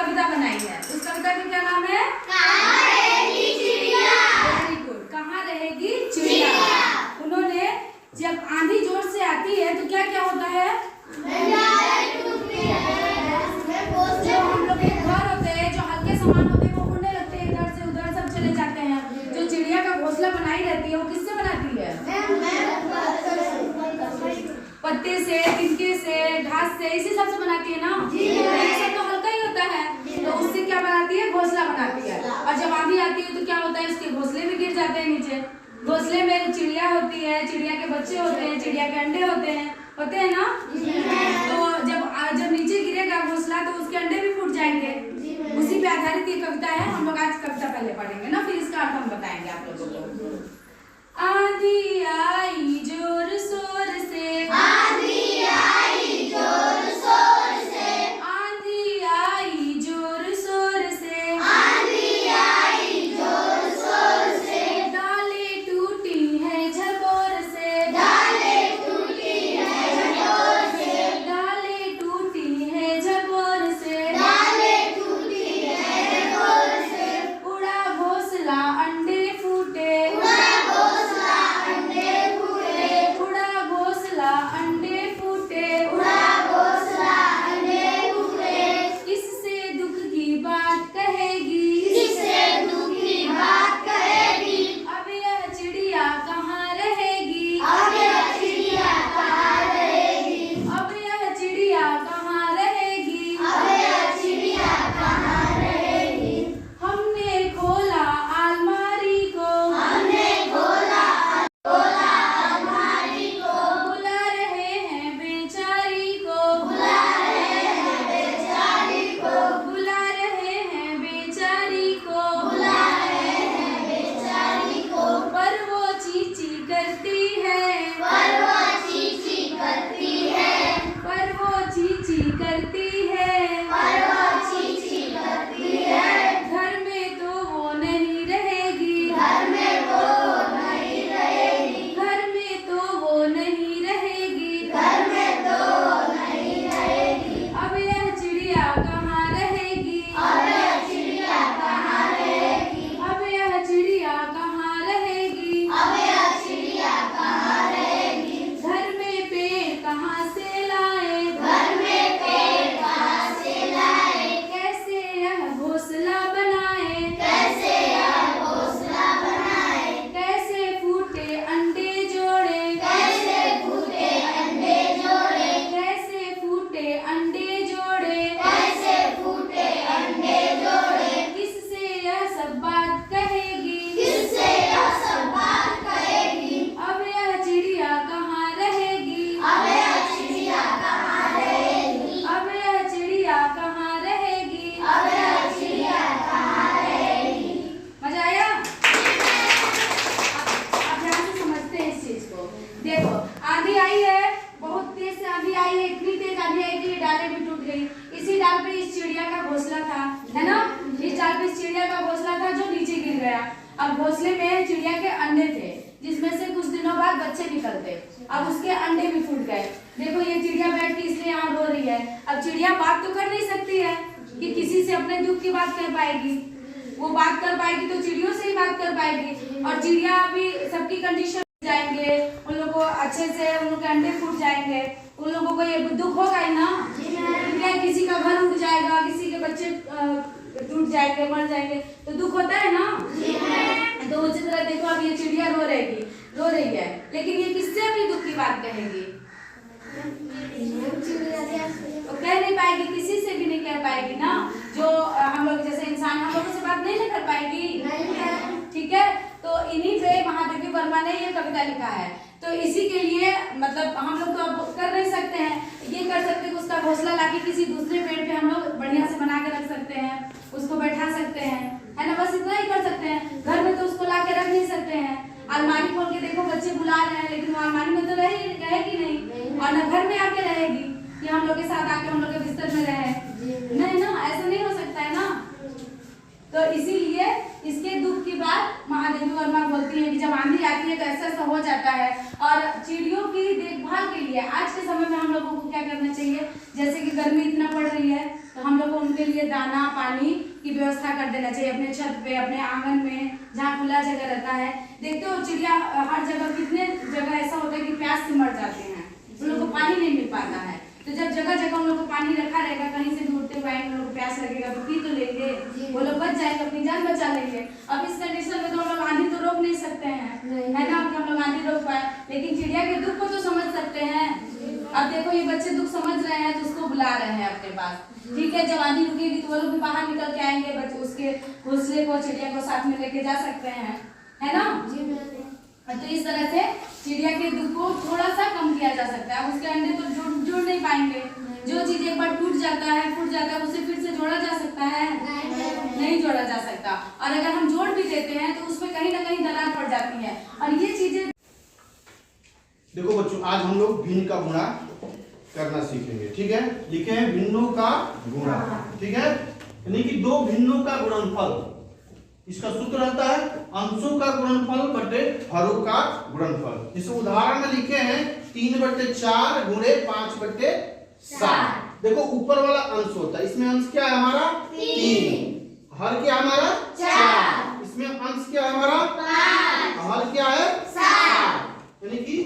कविता बनाई है। उस कविता का क्या नाम है? कहाँ रहेगी चिड़िया। वेरी गुड, कहाँ रहेगी चिड़िया। उन्होंने जब आंधी जोर से आती है तो क्या क्या होता है? जो हम लोग के घर होते हैं, जो हल्के सामान होते हैं वो उड़ने लगते हैं, इधर से उधर सब चले जाते हैं। जो चिड़िया का घोंसला बनाई रहती है वो किससे बनाती है? पत्ते से, तिनके से, घास से, इसी सब से बनाती है ना। ये सब तो हल्का ही होता है, तो उससे क्या बनाती है? घोंसला बनाती है। और जब आंधी आती है तो क्या होता है? उसके घोंसले भी गिर जाते हैं नीचे। घोंसले में चिड़िया होती है, चिड़िया के बच्चे होते हैं, चिड़िया के अंडे होते हैं ना। तो जब नीचे गिरेगा घोंसला तो उसके अंडे भी फूट जाएंगे। उसी पे आधारित ये कविता है। हम लोग आज कविता पहले पढ़ेंगे ना, फिर इसका अर्थ हम बताएंगे आप लोगों को। आंधी आई जोर शोर से, आंधी आई जोर शोर से, आंधी आई जोर शोर से, आंधी आई जोर शोर से, डालें टूटी है झकोर से, डालें टूटी है झकोर से, डालें टूटी है झकोर से, डालें टूटी है झकोर से, उड़ा घोंसला अंडे फूटे, उड़ा घोंसला अंडे फूटे, उड़ा घोंसला अंडे फूटे, उड़ा घोंसला अंडे फूटे, किससे दुख की बात कहेगी, किससे दुख की बात कहेगी, अब यह चिड़िया कहाँ रहेगी, अब यह चिड़िया कहाँ रहेगी, अब यह चिड़िया कहाँ रहेगी, अब यह चिड़िया कहाँ रहेगी, हमने खोला अलमारी को, हमने खोला अलमारी को, बुला रहे हैं बेचारी को, बुला रहे हैं बेचारी को, बुला रहे हैं बेचारी को, बुला रहे हैं बेचारी को, पर वो चींची करती है, पर वो चींची करती है, पर वो चींची करती है, पर वो चींची करती है, घर में तो वो नहीं रहेगी, घर में वो नहीं रहेगी, घर में तो वो नहीं रहेगी, घर में तो नहीं रहेगी, अब यह चिड़िया कहाँ रहेगी, अब यह चिड़िया कहाँ रहेगी, अब यह चिड़िया कहाँ रहेगी, अब यह चिड़िया कहाँ रहेगी, घर में पेड़ कहाँ से लाए, घर में पेड़ कहाँ से लाए, कैसे यह घोंसला बनाए, कैसे यह घोंसला बनाए, कैसे फूटे अंडे जोड़े, कैसे फूटे अंडे जोड़े, कैसे फूटे अंडे जोड़े, कैसे फूटे अंडे जोड़े, किससे यह सब बात कहेगी, किससे यह सब बात कहेगी, अब यह चिड़िया कहाँ रहेगी, अब यह चिड़िया कहाँ रहेगी, अब यह चिड़िया कहाँ रहेगी। अब यह चिड़िया कहाँ रहेगी। मजा आया? आप ध्यान से समझते हैं इस चीज को। देखो, आंधी आई है, बहुत तेज से आंधी आई है, इतनी तेज आंधी आई कि ये डालें भी टूट गई। इसी डाल पे इस चिड़िया का घोंसला था, है ना। इस डाल पे इस चिड़िया का घोंसला था जो नीचे गिर गया। अब घोंसले में चिड़िया के अंडे थे, जिसमें से कुछ दिनों बाद बच्चे निकलते। अब उसके अंडे भी फूट गए। देखो, ये चिड़िया बैठ के इसलिए यहाँ रो रही है। अब चिड़िया बात तो कर नहीं सकती है कि किसी से अपने दुख की बात कर पाएगी। वो बात कर पाएगी तो चिड़ियों से ही बात कर पाएगी। और चिड़िया अभी सबकी कंडीशन जाएंगे, उन लोगों को अच्छे से उन लोगों के अंडे फूट जाएंगे, उन लोगों को ये दुख होगा ही ना। क्या किसी का घर उड़ जाएगा, किसी के बच्चे टूट जाएंगे, मर जाएंगे, तो दुख होता है ना। तो उसी तरह देखो, अब ये चिड़िया रो रही है, लेकिन ये किससे अपनी दुख की बात कहेगी? तो कह नहीं पाएगी, किसी से भी नहीं कह पाएगी ना। जो हम लोग जैसे इंसान, हम लोगों से बात नहीं कर पाएगी। ठीक है, तो इन्हीं पे महादेवी वर्मा ने ये कविता लिखा है। तो इसी के लिए मतलब हम लोग तो अब कर नहीं सकते हैं, ये कर सकते हैं कि उसका घोंसला लाके किसी दूसरे पेड़ पे हम लोग बढ़िया से बना के रख सकते हैं, उसको बैठा सकते हैं, है ना। बस इतना ही कर सकते हैं। घर में तो उसको ला के रख नहीं सकते हैं। अलमारी खोल के देखो, बच्चे बुला रहे हैं, लेकिन वो अलमारी में तो रहेगी नहीं, और न घर में आके रहेगी कि हम लोग के साथ आके हम लोग के बिस्तर में रहे। नहीं ना, ऐसा नहीं हो सकता है ना। तो इसीलिए इसके दुख की बात महादेवी वर्मा बोलती है कि जब आंधी आती है तो ऐसा ऐसा हो जाता है। और चिड़ियों की देखभाल के लिए आज के समय में हम लोगों को क्या करना चाहिए, जैसे कि गर्मी इतना पड़ रही है तो हम लोग को उनके लिए लिए दाना पानी की व्यवस्था कर देना चाहिए अपने छत पे, अपने आंगन में, जहाँ खुला जगह रहता है। देखते हो चिड़िया हर जगह, कितने जगह ऐसा होता है कि प्यास से मर जाते हैं, उन लोग को पानी नहीं मिल पाता है। तो जब जगह जगह उन लोग को पानी रखा रहेगा, कहीं से भी उड़ते हुए आएंगे, उन लोग को प्यास लगेगा तो पी तो लेंगे, वो लोग बच जाएंगे, अपनी जान बचा लेंगे। अब इस कंडीशन में तो हम लोग आंधी तो रोक नहीं सकते हैं, है ना, कि हम लोग आंधी रोक पाए, लेकिन चिड़िया के दुख को तो समझ सकते हैं। अब देखो ये बच्चे दुख समझ रहे हैं तो उसको बुला रहे हैं अपने पास, ठीक है। जब आंधी रुकेगी तो वो लोग भी बाहर निकल के आएंगे, बच्चे उसके घोंसले को, चिड़िया को साथ में लेके जा सकते हैं, है ना। तो इस तरह से चिड़िया के दुख को थोड़ा सा कम किया जा सकता है। अब उसके अंडे तो जुड़ नहीं पाएंगे, जो चीज एक बार टूट जाता है, फूट जाता है, उसे फिर से जोड़ा जा सकता है, नहीं जोड़ा जा सकता। और अगर हम जोड़ भी देते हैं तो उसमें कहीं ना कहीं दरार पड़ जाती है, और ये चीजें। देखो बच्चों, आज हम लोग भिन्न का गुणा करना सीखेंगे, ठीक है। लिखे हैं भिन्नों का गुणा, ठीक है, यानी कि दो भिन्नों का गुणनफल। इसका सूत्र रहता है अंशों का गुणनफल बटे हरों का गुणनफल। इस उदाहरण में लिखे हैं 3/4 गुणे 5/7। देखो ऊपर वाला अंश होता है, इसमें अंश क्या है हमारा 3, हर क्या हमारा 4, इसमें अंश क्या है हमारा 5, हर क्या है 7, यानी कि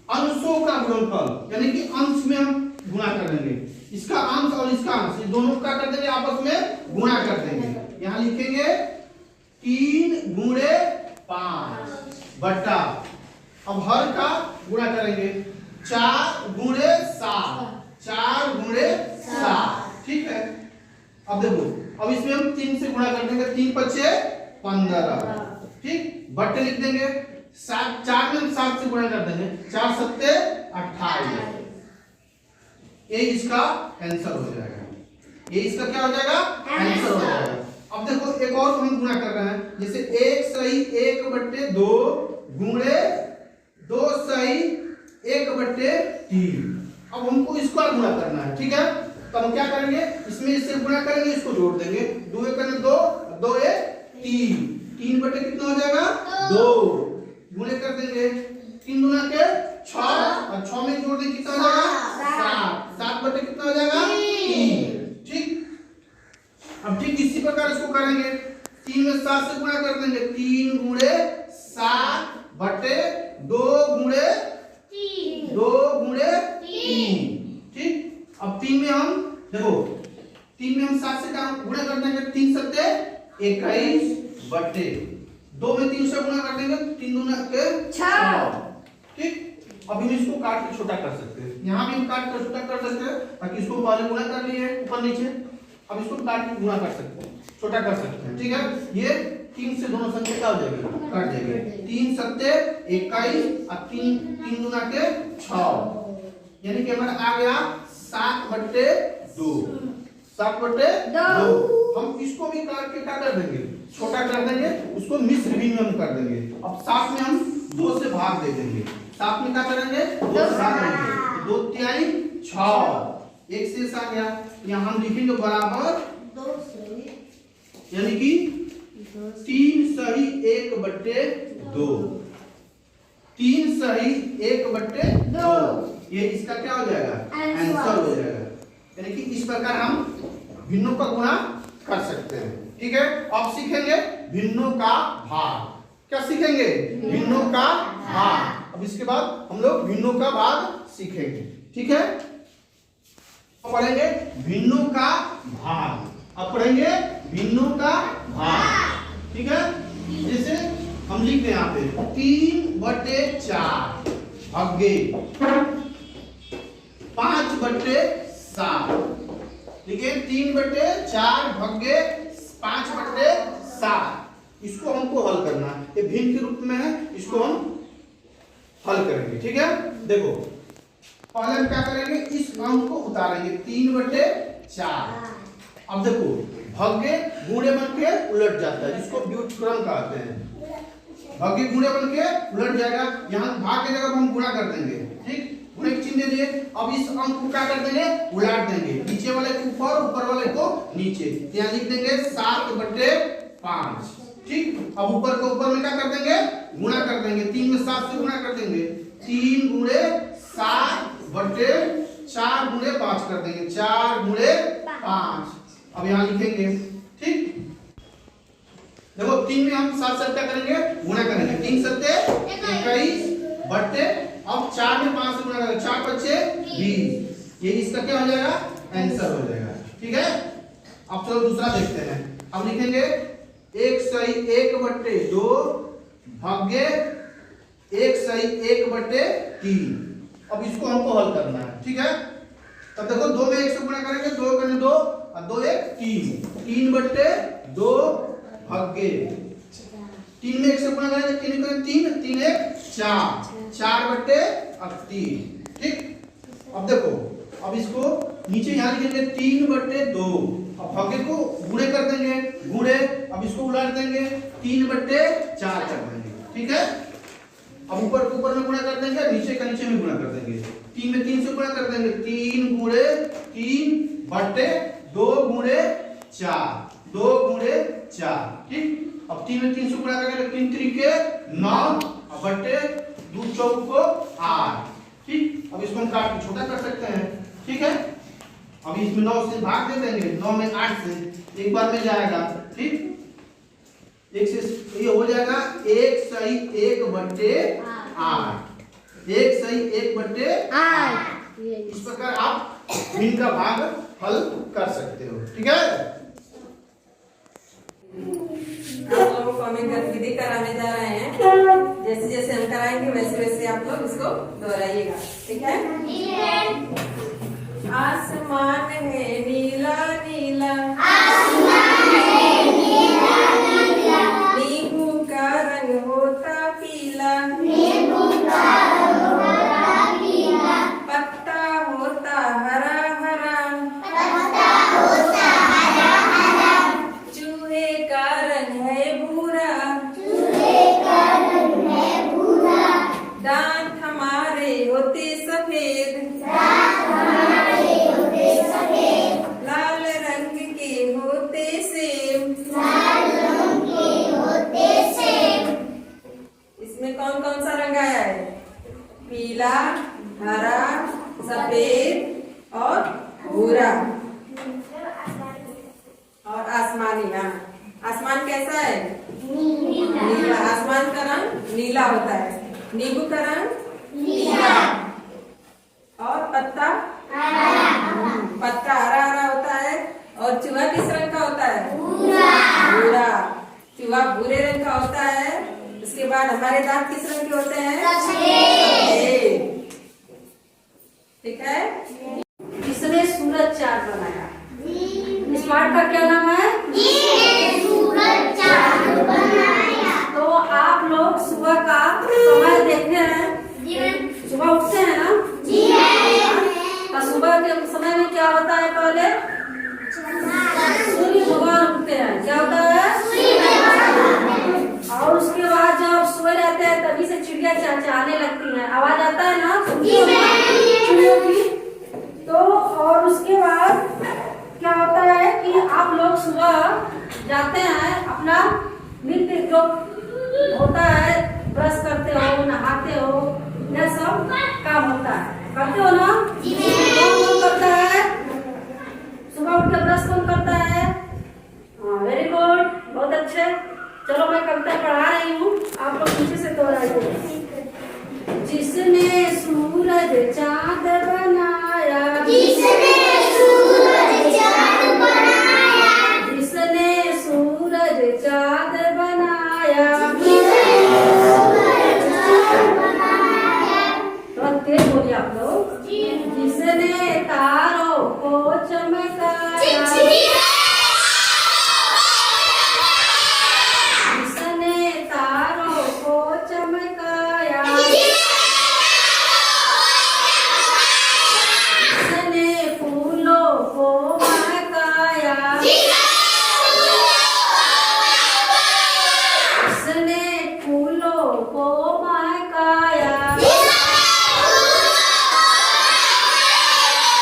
अंशों का गुणनफल, यानी कि अंश में हम गुणा कर देंगे, इसका अंश और इसका अंश, ये दोनों का कर देंगे, आपस में गुणा कर देंगे। यहाँ लिखेंगे 3 गुणे 5 बटा, अब हर का गुणा करेंगे 4 गुणे 7, 4 गुणे 7, ठीक है। अब देखो, अब इसमें हम 3 से गुणा कर देंगे, 3 5 15, ठीक, बटे लिख देंगे 7, 4 में हम 7 से गुणा कर देंगे, 4 7 28, ये इसका आंसर हो जाएगा, ये इसका क्या हो जाएगा आंसर हो जाएगा। अब देखो एक और हम गुणा कर रहे हैं, जैसे 1 सही 1/2 गुणे 2 सही 1/3। अब हमको इसका गुणा करना है, ठीक है। तो हम क्या करेंगे, इसमें इससे गुणा करेंगे, इसको जोड़ देंगे, 2 1 2, 2 1 3, 3 बटे कितना हो जाएगा 2, गुणे कर देंगे 3 दूना के 6, और 6 में जोड़ देंगे कितना हो जाएगा 7, 7 बटे कितना हो जाएगा 3, ठीक। अब ठीक इसी प्रकार इसको करेंगे, 3 में 7 से गुणा कर देंगे, 3 गुणे 7 बटे 2 गुणे 3, ठीक। अब 3 में हम देखो, 3 में हम 7 से गुणा कर देंगे, 3 7 21 बटे 2 में 3 से गुणा कर देंगे, 3 दूना के 6, ठीक। अब हम इसको काट के छोटा कर सकते हैं, यहाँ भी हम काट कर छोटा कर सकते हैं, ताकि इसको पहले गुणा कर लिए ऊपर नीचे, अब इसको काट के गुणा कर सकते हैं, छोटा कर सकते हैं, ठीक है। ये 3 से दोनों संख्या क्या हो जाएगी, कट जाएगी, 3 7 21 और 3 दूना के 6, यानी कि हमारा आ गया 7/2, 7/2। हम इसको भी काट के क्या कर देंगे, छोटा कर देंगे, उसको मिश्र भिन्न में कर देंगे। अब 7 में हम 2 से भाग दे देंगे, 7 में क्या करेंगे 2 से भाग देंगे, 2 3 6, एक शेष आ गया, यहाँ हम लिखेंगे बराबर 2 से, यानी कि 3 सही 1/2, 3 सही 1/2, ये इसका क्या हो जाएगा आंसर हो जाएगा। यानी कि इस प्रकार हम भिन्नों का गुणा कर सकते हैं, ठीक है। अब सीखेंगे भिन्नों का भाग, क्या सीखेंगे भिन्नों का भाग। अब इसके बाद हम लोग भिन्नों का भाग सीखेंगे, ठीक है। पढ़ेंगे भिन्नों का भाग, अब पढ़ेंगे भिन्नों का भाग, ठीक है। जैसे हम लिख रहे हैं यहाँ पे 3/4 भागे 5/7, लिखे 3/4 भागे 5/7, इसको हमको हल करना है, ये भिन्न के रूप में है, इसको हम हल करेंगे, ठीक है। देखो पहले हम क्या करेंगे, इस अंक को उतारेंगे 3/4। अब देखो भाग्य गुणे बन के उलट जाता है, जिसको व्युत्क्रम कहते हैं, भाग्य गुणे बन के उलट जाएगा, यहाँ भाग के जगह हम गुणा कर देंगे, ठीक, गुणे की चिन्ह दे दिए। अब इस अंक को क्या कर देंगे, उलट देंगे, नीचे वाले को ऊपर, ऊपर वाले को नीचे, यहाँ लिख देंगे 7/5, ठीक। अब ऊपर को ऊपर में क्या कर देंगे, गुणा कर देंगे, 3 में 7 से गुणा कर देंगे, 3 गुणे 7/4 गुणे 5 कर देंगे, 4 गुणे 5, अब यहाँ लिखेंगे, ठीक। देखो 3 में हम 7 7 क्या करेंगे, गुणा करेंगे। 3 सत्ते 21 बट्टे, अब 4 में 5 से गुणा करेंगे, 4 पच्चे 20। ये इसका क्या हो जाएगा, आंसर हो जाएगा, ठीक है। अब चलो दूसरा देखते हैं। अब लिखेंगे 1 सही 1 बट्टे 2 भाग्य 1 सही 1 बट्टे 3। अब इसको हमको हल करना है, ठीक है। तब देखो 2 में 1 से गुणा करेंगे, 2 करने 2 और 2 1 3, 3 बट्टे 2 भाग्य 3 में 1 से गुणा करेंगे, 3 करेंगे 3, 3 1 4, 4 बट्टे अब 3, ठीक। अब देखो, अब इसको नीचे यहाँ लिखेंगे 3 बट्टे 2, अब भाग्य को गुणे कर देंगे, गुणे, अब इसको उलट देंगे 3 बट्टे 4 कर देंगे, ठीक है। अब ऊपर को ऊपर में गुणा कर देंगे, नीचे का नीचे में गुणा कर देंगे। 3 में 3 से गुणा कर देंगे, 3 गुणे 3 बट्टे 2 गुणे 4, 2 गुणे 4, ठीक। अब 3 में 3 से गुणा करेंगे, 3 त्रिके 9 बट्टे 2 चौको 8, ठीक। अब इसको हम काट के छोटा कर सकते हैं, ठीक है। अब इसमें 9 से भाग दे देंगे, 9 में 8 से एक बार में जाएगा, ठीक। एक से ये हो जाएगा 1 सही 1 बट्टे 8, 1 सही 1 बट्टे 8। इस प्रकार आप इनका भाग हल कर सकते हो, ठीक है। आप लोग कमेंट कर विधि कराने जा रहे हैं, जैसे जैसे हम कराएंगे वैसे वैसे आप लोग इसको दोहराइएगा, ठीक है। आसमान है नीला नीला, नींबू का रंग होता पीला, पत्ता होता हरा हरा, चूहे का रंग है भूरा, दांत हमारे होते सफेद, लाल रंग के होते सेब। इसमें कौन कौन सा रंग आया है, पीला, हरा, सफेद और भूरा और आसमानी। हाँ, आसमान कैसा है, नीला। आसमान का रंग नीला होता है, नींबू का रंग नीला और पत्ता पत्ता हरा हरा होता है। और चूहा किस रंग का होता है, भूरा। चूहा भूरे रंग का होता है। उसके बाद हमारे दांत किस रंग के होते हैं, सफेद, ठीक है। इसने सूरज चांद बनाया, इस पाठ का क्या नाम है, तो आप लोग सुबह का समय देखते हैं, सुबह उठते हैं ना, तो सुबह के समय में क्या होता है, पहले सूर्य भगवान उठते हैं, क्या होता है, और उसके बाद जब सोए रहते हैं तभी से चिड़िया चहचहाने लगती हैं, आवाज आता है ना चिड़ियों की। तो और उसके बाद क्या होता है कि आप लोग सुबह जाते हैं, अपना नित्य जो होता है, ब्रश करते हो, नहाते हो, यह सब काम होता है, करते हो ना। कौन करता है, सुबह उठ के ब्रश कौन करता है, वेरी गुड, बहुत अच्छे। चलो मैं कविता पढ़ा रही हूँ, आप लोग नीचे से दोहराइए। जिसने सूरज चांद बनाया, जिसने सूरज चांद बनाया, बहुत तेज बोलिए आप लोग। जिसने तारों को चमकाया, जिसने तारों को चमकाया, जिसने फूलों को महकाया, जिसने फूलों को महकाया,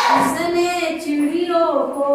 जिसने चिड़ियों को